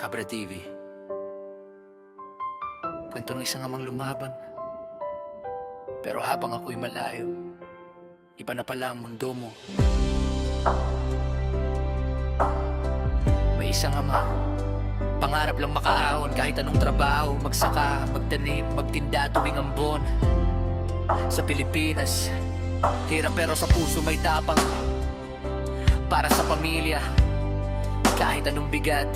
Kabra TV. Kwento ng isang amang lumaban. Pero habang ako'y malayo, iba na pala ang mundo mo. May isang ama, pangarap lang makaahon kahit anong trabaho. Magsaka, magtanim, magtinda tuwing ambon. Sa Pilipinas, hirap pero sa puso may tapang. Para sa pamilya, kahit anong bigat,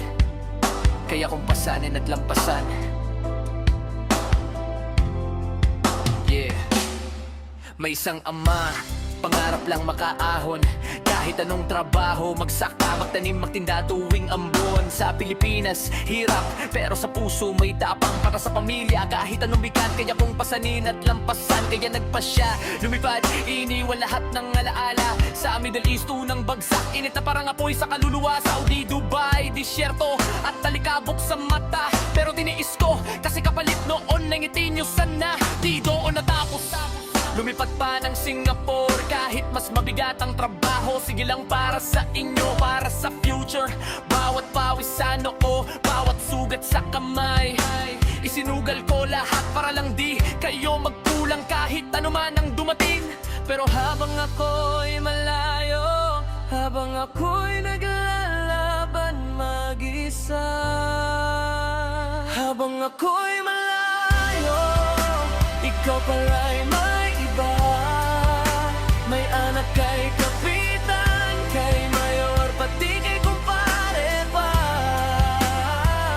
kaya kong pasanin at lampasan. Yeah. May isang ama, pangarap lang makaahon kahit anong trabaho. Magsaka, magtanim, magtinda tuwing ambon. Sa Pilipinas, hirap pero sa puso may tapang. Para sa pamilya, kahit anong bigat, kaya kong pasanin at lampasan. Kaya nagpasya, lumipad, iniwan lahat ng alaala. Sa Middle East, unang bagsak, init na parang apoy sa kaluluwa. Saudi, Dubai, disyerto at talikabok sa mata. Pero tiniis ko, kasi kapalit noon na ngiti nyo sana. Di doon natapos. Lumipat pa ng Singapore, kahit mas mabigat ang trabaho. Sige lang para sa inyo, para sa future. Bawat pawis sa noo, bawat sugat sa kamay, isinugal ko lahat para lang di kayo magkulang. Kahit ano man ang dumating. Pero habang ako'y malayo, habang ako'y naglalaban mag-isa, habang ako'y malayo, ikaw pala'y may iba. May anak kay kapitan, kay mayor, pati kay kumpare pa.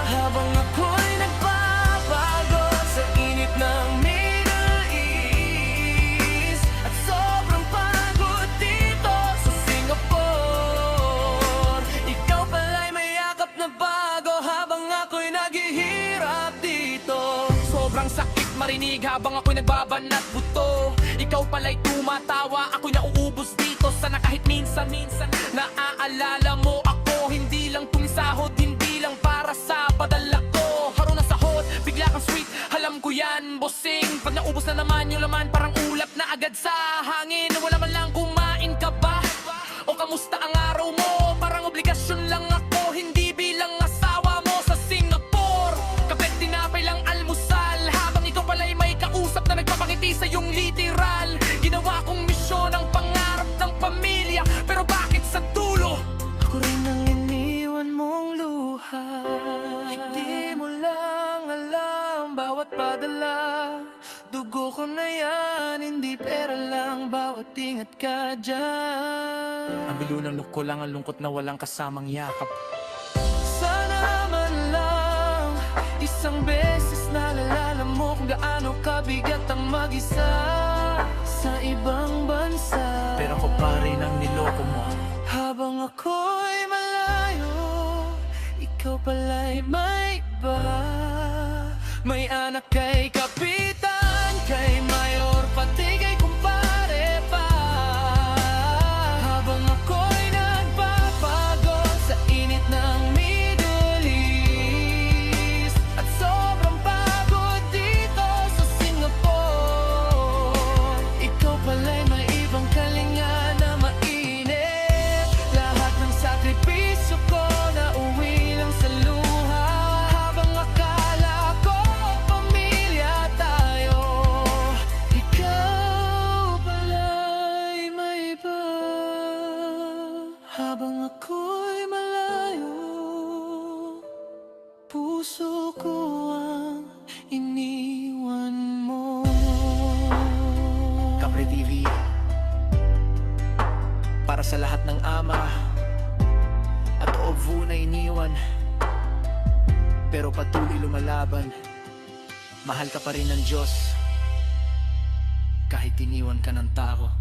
Habang ako'y nagbabago sa init ng Middle East, at sobrang pagod dito sa Singapore, ikaw pala'y may yakap na bago. Habang ako'y naghihirap dito, sobrang sakit marinig habang ako'y nagbabanat buto. Ikaw pala'y tumatawa, ako'y nauubos dito. Sana kahit minsan naaalala mo ako. Hindi lang tumisahod, hindi lang para sa padala ko. Haro na sahod, bigla kang sweet, alam ko yan, bossing. Pag naubos na naman yung laman, parang ulap na agad sa hangin. Wala man lang kumain ka ba? O kamusta ang araw mo? Parang obligasyon lang ako, hindi bilang asawa mo sa Singapore. Kapit tinapay lang almusal, habang ikaw pala'y may kausap na nagpapangiti sa iyong literal. Ginawa kong misyon ang pangarap ng pamilya, pero bakit sa dulo ako rin ang iniwan mong luha? Hindi mo lang alam bawat padala, dugo ko na yan, hindi pera lang. Bawat ingat ka dyan. Ang bilo ng look ko lang, ang lungkot na walang kasamang yakap. Sana man lang isang beses naalala mo kung gaano kabigat ang mag-isa sa ibang bansa. Pero ako pa rin ang niloko mo. Habang ako'y malayo, ikaw pala'y may iba. May anak kay kapitan, kay mayor, pati kay kumpare pa. Habang ako'y nagpapago sa init ng Middle East, at sobrang pagod dito sa Singapore, ikaw pala'y may ibang kalinga na mainit. Lahat ng sakripisyo ko na uwi lang sa luha. Habang akala ko pamilya tayo, ikaw pala'y may iba. Habang ako'y malayo, puso ko ang iniwan mo. Kapre TV, para sa lahat ng ama at ovu na iniwan, pero patuloy lumalaban. Mahal ka pa rin ng Diyos kahit iniwan ka ng tao.